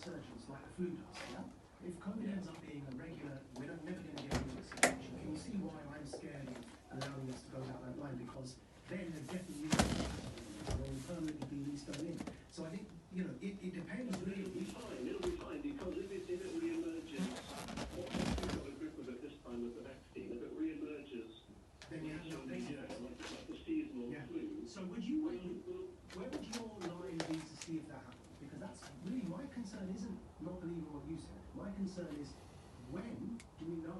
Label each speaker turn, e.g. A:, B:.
A: resurgence like the flu does, yeah? If COVID ends up being a regular, we're never going to get into a situation. Can you see why I'm scared of allowing us to go down that line? Because then there's definitely will permanently be leased in. So I think, it depends really.
B: It'll be fine, because if it re-emerges, what we've got a grip of it this time with the vaccine, if it re-emerges,
A: then you have to update it.
B: like the seasonal flu.
A: So where would your line be to see if that happens? Because that's really my concern isn't not believing what you said. My concern is when do we know